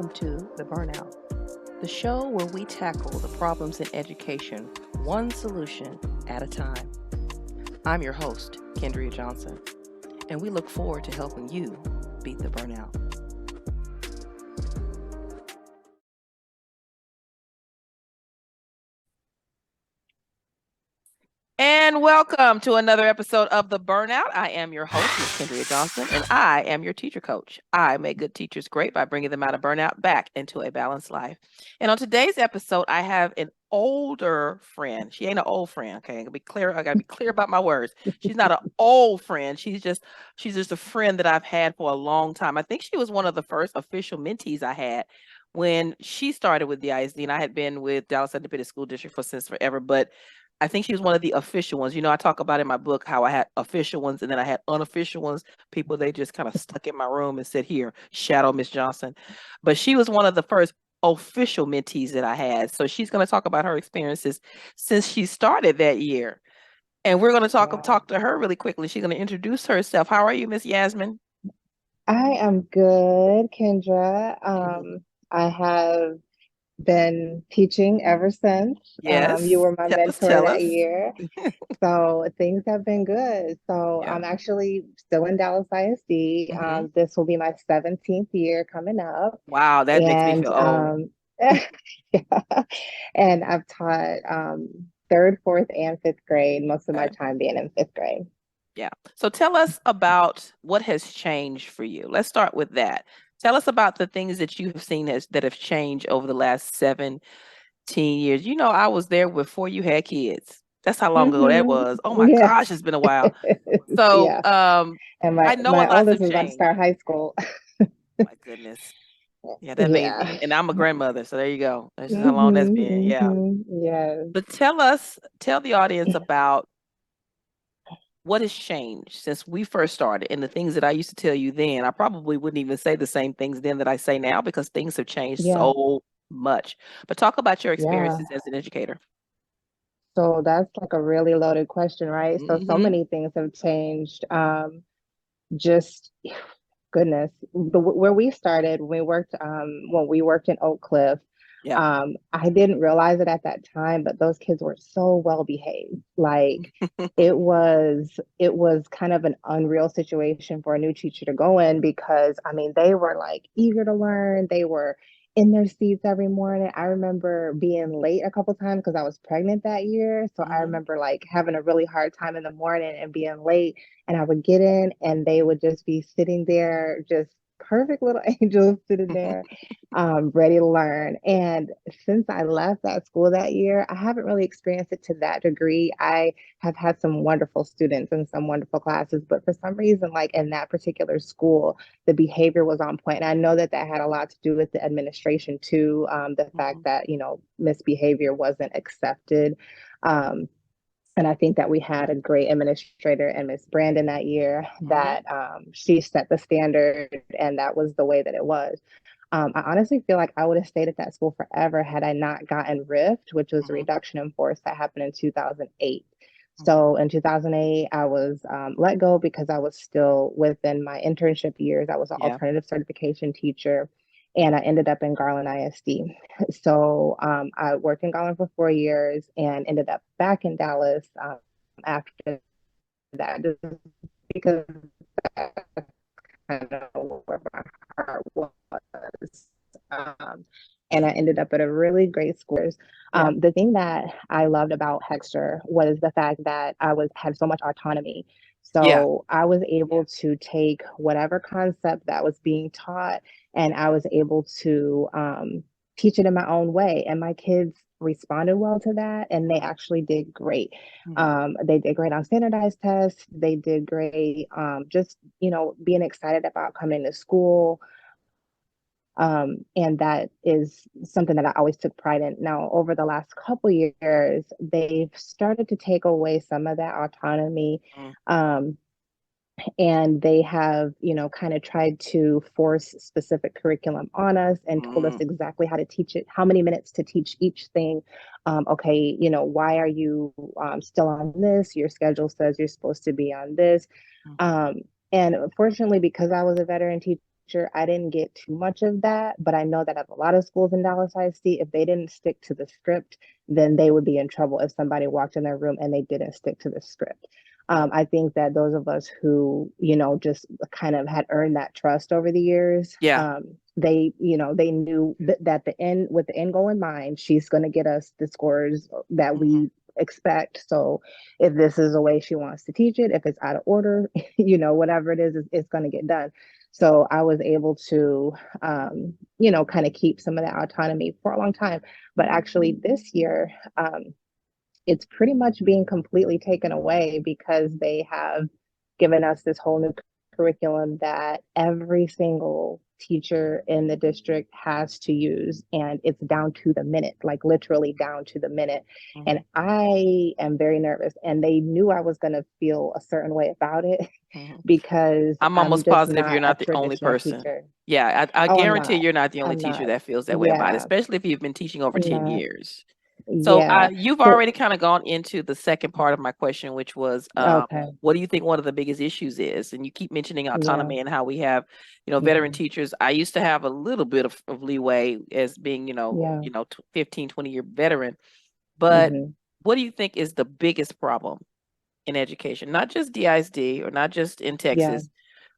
welcome to The Burnout, the show where we tackle the problems in education one solution at a time. I'm your host, Kendria Johnson, and we look forward to helping you beat the burnout. And welcome to another episode of The Burnout. I am your host, Ms. Kendria Johnson, and I am your teacher coach. I make good teachers great by bringing them out of burnout back into a balanced life. And on today's episode, I have an older friend. She ain't an old friend, okay? I gotta be clear about my words. She's not an old friend. She's just a friend that I've had for a long time. I think she was one of the first official mentees I had when she started with the ISD, and I had been with Dallas Independent School District since forever, but I think she was one of the official ones. You know, I talk about in my book how I had official ones and then I had unofficial ones. People, they just kind of stuck in my room and said, here, shadow Miss Johnson. But she was one of the first official mentees that I had. So she's going to talk about her experiences since she started that year. And we're going to talk to her really quickly. She's going to introduce herself. How are you, Miss Yasmeen? I am good, Kendra. I have been teaching ever since. Yes. You were my mentor Tell that us. year. So things have been good. So Yeah. I'm actually still in Dallas ISD. This will be my 17th year coming up. Wow, that makes me And feel old. yeah. And I've taught third, fourth, and fifth grade, most of my Okay. time being in fifth grade. Yeah. So tell us about what has changed for you. Let's start with that. Tell us about the things that you have seen that have changed over the last 17 years. You know, I was there before you had kids. That's how long ago that was. Oh my Yeah. gosh, it's been a while. So Yeah. And I my know a my lot oldest have is about to changed. start high school. My goodness. Yeah, that made Yeah. and I'm a grandmother, so there you go. That's just how long that's been. Yeah. Yes. But tell the audience about what has changed since we first started and the things that I used to tell you then. I probably wouldn't even say the same things then that I say now because things have changed Yeah. so much. But talk about your Yeah. experiences as an educator. So that's like a really loaded question, right? So Mm-hmm. many things have changed. Just goodness, where we started, when we worked in Oak Cliff, Yeah. I didn't realize it at that time, but those kids were so well behaved. Like it was kind of an unreal situation for a new teacher to go in because I mean they were like eager to learn. They were in their seats every morning. I remember being late a couple times because I was pregnant that year. So I Mm-hmm. remember like having a really hard time in the morning and being late, and I would get in and they would just be sitting there, just perfect little angels sitting there, ready to learn. And since I left that school that year, I haven't really experienced it to that degree. I have had some wonderful students and some wonderful classes, but for some reason, like in that particular school, the behavior was on point. And I know that that had a lot to do with the administration too, the fact that, misbehavior wasn't accepted. Um, and I think that we had a great administrator and Miss Brandon that year Mm-hmm. that she set the standard and that was the way that it was. I honestly feel like I would have stayed at that school forever had I not gotten RIFT, which was a Mm-hmm. reduction in force that happened in 2008. Mm-hmm. So in 2008, I was let go because I was still within my internship years. I was an Yeah. alternative certification teacher, and I ended up in Garland ISD. So I worked in Garland for 4 years and ended up back in Dallas after that, just because that's kind of where my heart was. Um, and I ended up at a really great school. Yeah. The thing that I loved about Hexter was the fact that I was had so much autonomy. Yeah. So I was able to take whatever concept that was being taught, and I was able to teach it in my own way. And my kids responded well to that, and they actually did great. Mm-hmm. They did great on standardized tests. They did great, just being excited about coming to school. And that is something that I always took pride in. Now, over the last couple years, they've started to take away some of that autonomy. Um, and they have, kind of tried to force specific curriculum on us and told us Mm-hmm. exactly how to teach it, how many minutes to teach each thing. Okay, why are you still on this? Your schedule says you're supposed to be on this. Um, and fortunately, because I was a veteran teacher teacher, I didn't get too much of that, but I know that at a lot of schools in Dallas ISD, if they didn't stick to the script, then they would be in trouble if somebody walked in their room and they didn't stick to the script. I think that those of us who, just kind of had earned that trust over the years, Yeah. they, they knew that with the end goal in mind, she's going to get us the scores that we expect. So if this is the way she wants to teach it, if it's out of order, whatever it is, it's going to get done. So I was able to, kind of keep some of that autonomy for a long time. But actually this year, it's pretty much being completely taken away because they have given us this whole new curriculum that every single teacher in the district has to use, and it's down to the minute, like literally down to the minute. And I am very nervous, and they knew I was going to feel a certain way about it because I'm I'm almost just positive you're not a not the only traditional person. teacher. Yeah, I Oh, I'm guarantee not. you're not the only I'm teacher not. that feels that way about it, Yeah, especially if you've been teaching over I'm 10 not. years. So Yeah. you've So, already kind of gone into the second part of my question, which was, okay. what do you think one of the biggest issues is? And you keep mentioning Yeah. autonomy and how we have, veteran teachers. I used to have a little bit of leeway as being, Yeah. 15, 20-year veteran. But Mhm. what do you think is the biggest problem in education? Not just DISD or not just in Yeah. Texas,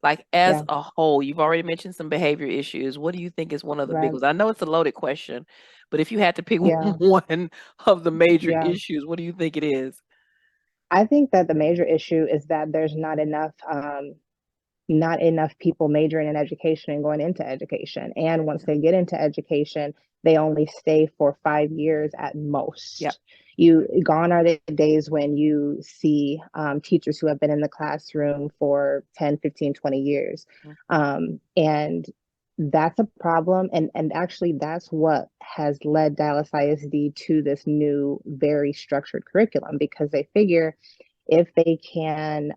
like as Yeah. a whole. You've already mentioned some behavior issues. What do you think is one of the big Right. ones? I know it's a loaded question, but if you had to pick Yeah. one of the major Yeah. issues, what do you think it is? I think that the major issue is that there's not enough people majoring in education and going into education. And once they get into education, they only stay for 5 years at most. Yep. Gone are the days when you see teachers who have been in the classroom for 10, 15, 20 years. And that's a problem. And actually, that's what has led Dallas ISD to this new, very structured curriculum, because they figure if they can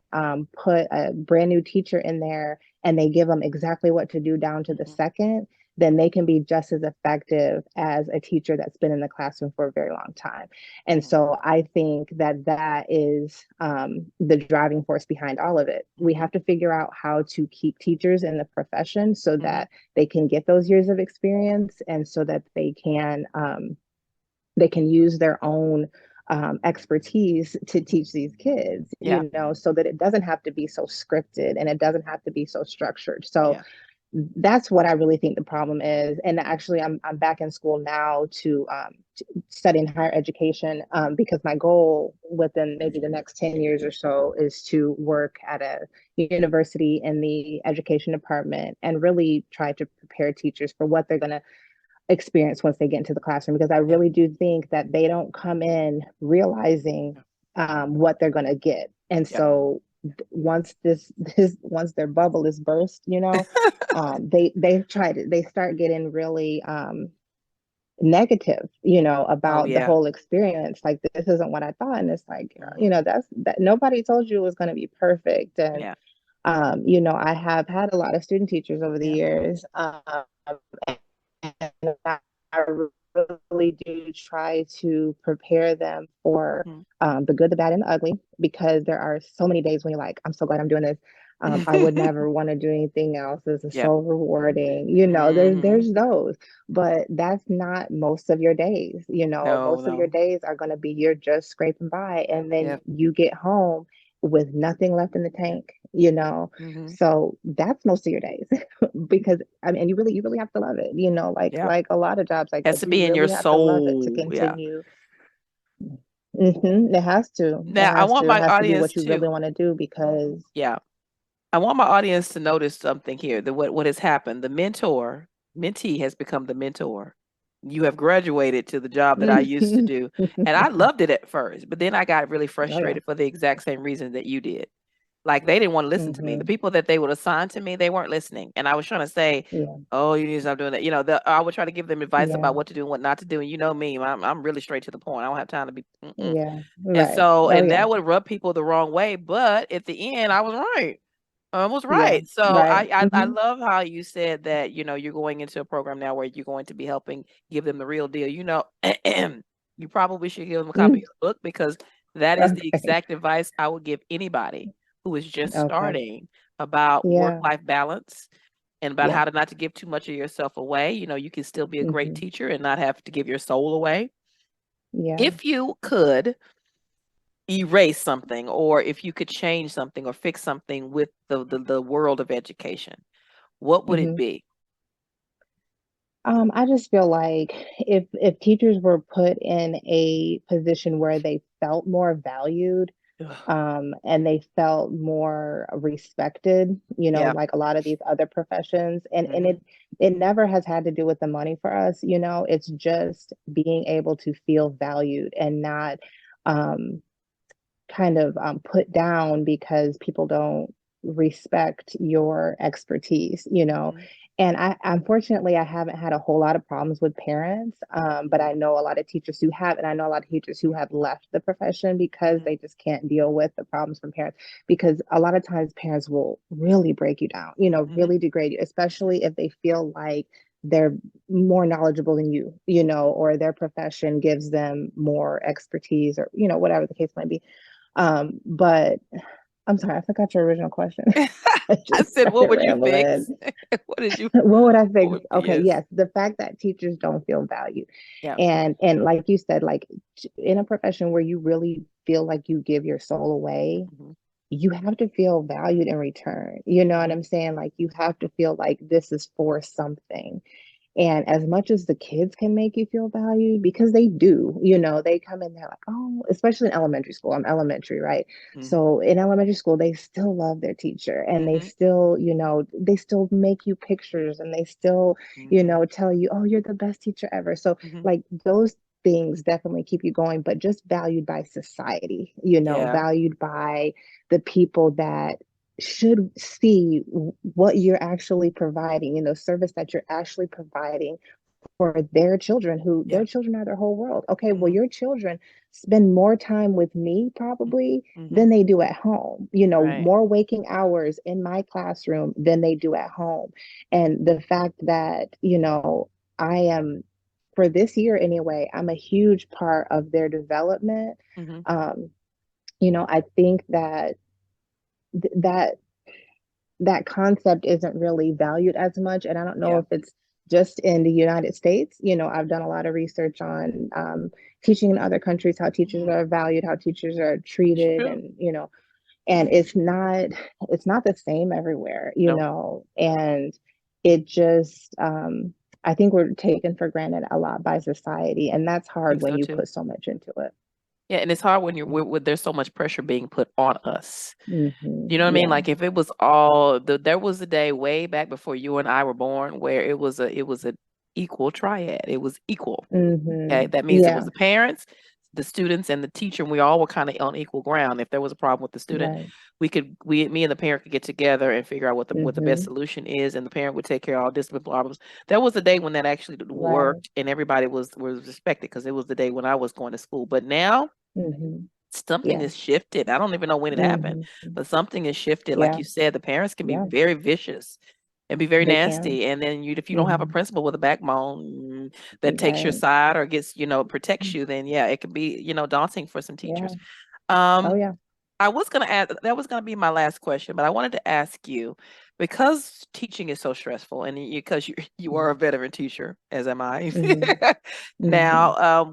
put a brand new teacher in there and they give them exactly what to do down to the second, then they can be just as effective as a teacher that's been in the classroom for a very long time. And so I think that that is the driving force behind all of it. We have to figure out how to keep teachers in the profession so that they can get those years of experience, and so that they can use their own expertise to teach these kids, so that it doesn't have to be so scripted and it doesn't have to be so structured. So that's what I really think the problem is. And actually, I'm back in school now to study in higher education, because my goal within maybe the next 10 years or so is to work at a university in the education department and really try to prepare teachers for what they're going to experience once they get into the classroom, because I really do think that they don't come in realizing what they're going to get. And so once once their bubble is burst, they start getting really negative, about the whole experience. Like, this isn't what I thought. And it's like, that nobody told you it was going to be perfect. And I have had a lot of student teachers over the years, and I really do try to prepare them for the good, the bad, and the ugly, because there are so many days when you're like, I'm so glad I'm doing this. I would never want to do anything else. This is so rewarding. There's those, but that's not most of your days. Most of your days are going to be you're just scraping by, and then you get home with nothing left in the tank. So that's most of your days. Because I mean, you really have to love it. Like a lot of jobs like Has this, to you be in your really have to love it to soul. continue. It has to. Now, I want It my has to be audience what you really want to do, because I want my audience to notice something here. That what has happened. The mentee has become the mentor. You have graduated to the job that I used to do, and I loved it at first, but then I got really frustrated for the exact same reason that you did. Like, they didn't want to listen to me. The people that they would assign to me, they weren't listening. And I was trying to say, oh, you need to stop doing that. I would try to give them advice about what to do and what not to do. And you know me, I'm really straight to the point. I don't have time to be. And so, and that would rub people the wrong way. But at the end, I was right. I was right. So I love how you said that, you're going into a program now where you're going to be helping give them the real deal. You probably should give them a copy of your book, because that is the exact advice I would give anybody who is just starting about work-life balance and about Yeah. how to not to give too much of yourself away. You know, you can still be a great Hmm. teacher and not have to give your soul away. Yeah. If you could erase something, or if you could change something or fix something with the world of education, what would it Hmm. be? I just feel like if teachers were put in a position where they felt more valued, Ugh. and they felt more respected, Yeah. like a lot of these other professions. And Hmm. it never has had to do with the money for us, it's just being able to feel valued and not um, kind of put down because people don't respect your expertise, Hmm. And I unfortunately I haven't had a whole lot of problems with parents, but Hmm. I know a lot of teachers who have, and I know a lot of teachers who have left the profession because Hmm. they just can't deal with the problems from parents. Because a lot of times parents will really break you down, Hmm. really degrade you, especially if they feel like they're more knowledgeable than you, or their profession gives them more expertise, or whatever the case might be. But I'm sorry, I forgot your original question. I I just said, what started would you fix? rambling. What did you, What would I what fix? would be, Okay, yes. yes, the fact that teachers don't feel valued. Yeah. And like you said, like in a profession where you really feel like you give your soul away, Hmm. you have to feel valued in return. You know what Hmm. I'm saying? Like you have to feel like this is for something. And as much as the kids can make you feel valued, because they do, they come in there like, oh, especially in elementary school. I'm elementary, right? Hmm. So in elementary school, they still love their teacher and they Hmm. still, they still make you pictures and they still, Hmm. tell you, oh, you're the best teacher ever. So Hmm. like those things definitely keep you going, but just valued by society, Yeah. valued by the people that should see what you're actually providing, service that you're actually providing for their children, who Yeah. their children are their whole world. Okay, well, Hmm. your children spend more time with me probably Hmm. than they do at home, Right. more waking hours in my classroom than they do at home. And the fact that, I am, for this year anyway, I'm a huge part of their development. Hmm. Um, I think that that that concept isn't really valued as much. And I don't know Yeah. if it's just in the United States. I've done a lot of research on teaching in other countries, how teachers Hmm. are valued, how teachers are It's treated, true. and it's not the same everywhere, No, and it just I think we're taken for granted a lot by society, and that's I hard think when so you too. put so much into it. Yeah, and it's hard when there's so much pressure being put on us. You know what I mean? Yeah. Like if it was all there was a day way back before you and I were born where it was a equal triad. It was equal. Okay, that means it was Yeah. the parents, the students, and the teacher, and we all were kind of on equal ground. If there was a problem with the student, Right. me and the parent could get together and figure out what the best Hmm. solution is, and the parent would take care of all discipline problems. There was a day when that actually Right. worked, and everybody was respected because it was the day when I was going to school. But now Hmm. something Yeah. has shifted. I don't even know when it happened, Hmm. but something has shifted. Like Yeah. you said, the parents can be Yeah. very vicious and be very They can. nasty. And then if you don't have a Hmm. principal with a backbone that takes your Right. side or protects you, then yeah, it can be, daunting for some Yeah. teachers. Oh Um, yeah. I was gonna add that was gonna be my last question, but I wanted to ask you, because teaching is so stressful, and because you are a veteran teacher, as am I. Hmm. Hmm. Now,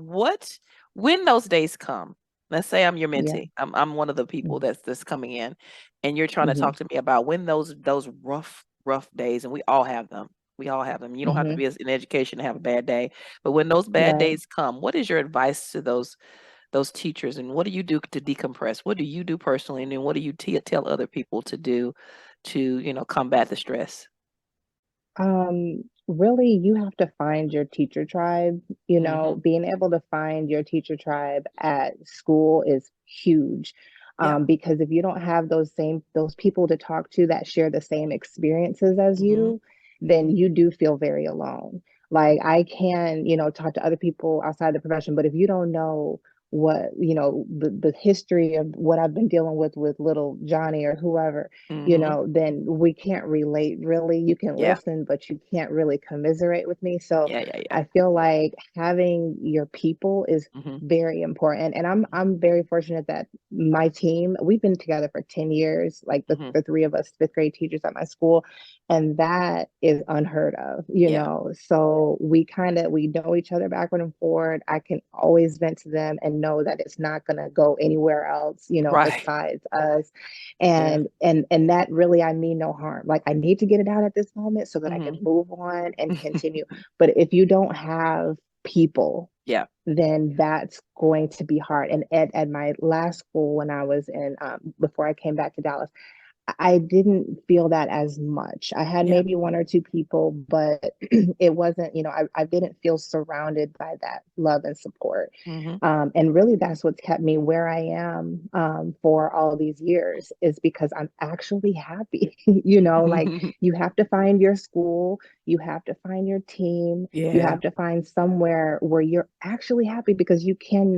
when those days come, let's say I'm your Yeah. mentee, I'm one of the people that's coming in, and you're trying to Hmm. talk to me about when those rough days, and we all have them. We all have them. You don't have to Hmm. be in education to have a bad day, but when those bad Right. days come, what is your advice to those teachers, and what do you do to decompress? What do you do personally, and then what do you tell other people to do to combat the stress? Really, you have to find your teacher tribe. Hmm. Being able to find your teacher tribe at school is huge. Yeah. Because if you don't have those people to talk to that share the same experiences as Hmm. you, then you do feel very alone. Like I can, talk to other people outside the profession, but if you don't know what, the history of what I've been dealing with little Johnny or whoever, then we can't relate really. You can Yeah. listen, but you can't really commiserate with me. So Yeah. I feel like having your people is very important. And I'm very fortunate that my team, we've been together for 10 years, like the three of us, fifth grade teachers at my school. And that is unheard of, So we know each other backward and forward. I can always vent to them and know that it's not going to go anywhere else, Right. besides us. And that really, I mean no harm. Like, I need to get it out at this moment so that I can move on and continue. But if you don't have people, then that's going to be hard. And at my last school, when I was in, before I came back to Dallas, I didn't feel that as much. I had maybe one or two people, but it wasn't, I didn't feel surrounded by that love and support. And really, that's what's kept me where I am for all these years, is because I'm actually happy. Like, you have to find your school, you have to find your team, you have to find somewhere where you're actually happy, because you can't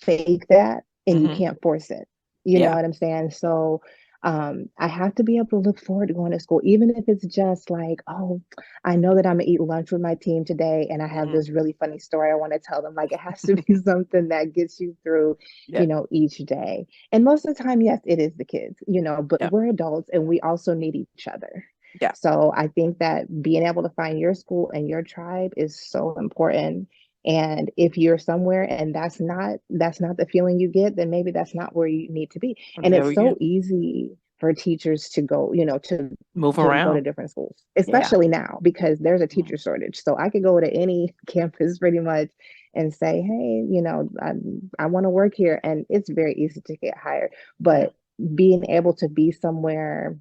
fake that, and you can't force it. You know what I'm saying? So I have to be able to look forward to going to school, even if it's just like, oh, I know that I'm gonna eat lunch with my team today, and I have this really funny story I want to tell them. Like, it has to be something that gets you through, each day. And most of the time, yes, it is the kids, but we're adults and we also need each other. So I think that being able to find your school and your tribe is so important. And if you're somewhere and that's not the feeling you get, then maybe that's not where you need to be. And it's so easy for teachers to go, to move go around to different schools, especially now, because there's a teacher shortage. So I could go to any campus pretty much and say, hey, I want to work here, and it's very easy to get hired. But being able to be somewhere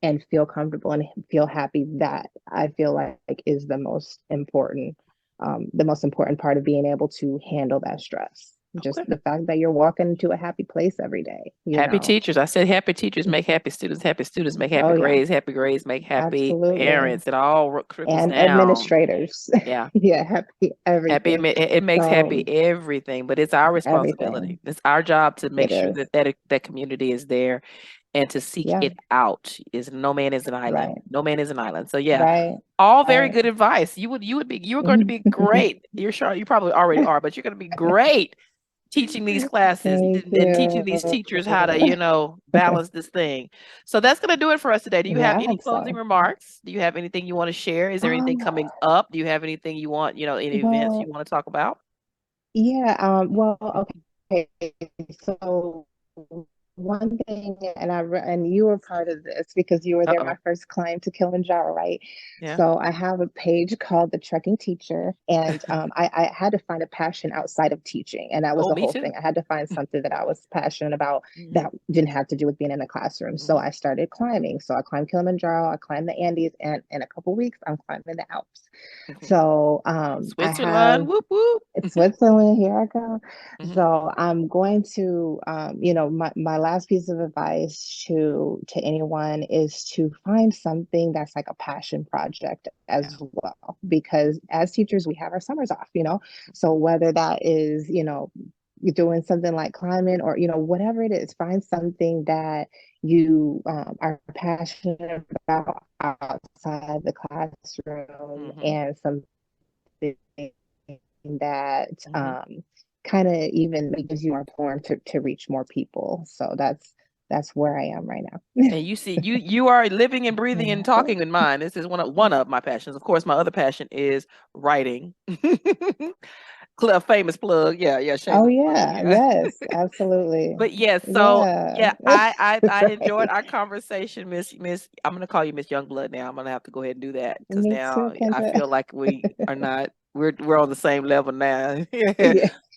and feel comfortable and feel happy, that I feel like is the most important part of being able to handle that stress. Just the fact that you're walking into a happy place every day. Happy teachers. I said happy teachers make happy students. Happy students make happy grades. Happy grades make happy parents. It all trickles down. Administrators. Yeah. Happy everything. It makes happy everything, but it's our responsibility. It's our job to make sure that community is there, and to seek it out. Is no man is an island. No man is an island. So all very good advice. You were going to be great. You're sure you probably already are, but you're going to be great teaching these classes and teaching these teachers how to, balance this thing. So that's going to do it for us today. Do you have any closing remarks? Do you have anything you want to share? Is there anything coming up? Do you have anything you want, any events you want to talk about? Well, okay. So one thing, and you were part of this because you were there my first climb to Kilimanjaro, right? So I have a page called The Trekking Teacher, and I had to find a passion outside of teaching, and that was the whole thing. I had to find something that I was passionate about that didn't have to do with being in a classroom. So I started climbing. So I climbed Kilimanjaro, I climbed the Andes, and in a couple weeks I'm climbing the Alps. So Switzerland, whoop whoop. It's Switzerland, here I go. So I'm going to my last piece of advice to anyone is to find something that's like a passion project as well, because as teachers we have our summers off, so whether that is you're doing something like climbing or whatever it is, find something that you are passionate about outside the classroom, and something that kind of even gives you more platform to reach more people. So that's where I am right now. And you see, you are living and breathing and talking in mine. This is one of my passions. Of course, my other passion is writing. A famous plug. Yeah. Oh yeah. Yes, absolutely. But yes, so I enjoyed our conversation, Miss. I'm gonna call you Miss Youngblood now. I'm gonna have to go ahead and do that, because now I feel like we are not. We're on the same level now.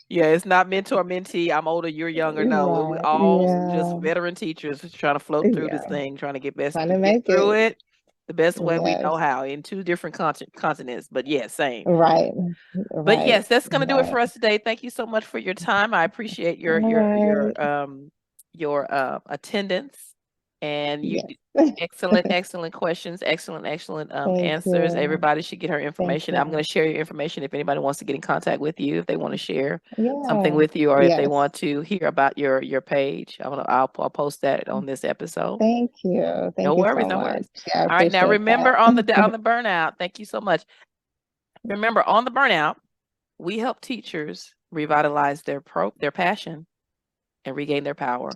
Yeah, it's not mentor mentee. I'm older, you're younger. No, we all just veteran teachers trying to float through this thing, trying to get through it the best way we know how, in two different continents. But same. Right. But yes, that's going to do it for us today. Thank you so much for your time. I appreciate your attendance, And you Yes. excellent questions, excellent Thank answers. you. Everybody should get her Thank information. I'm going you. to share your information if anybody wants to get in contact with you, if they want to share something Yeah. with you, or if they Yes. want to hear about your page. I'll post that on this episode. Thank you. No Thank you worries, so no much. worries. Yeah, I All right, now appreciate remember that. on the burnout. Thank you so much. Remember, on the burnout, we help teachers revitalize their passion and regain their power.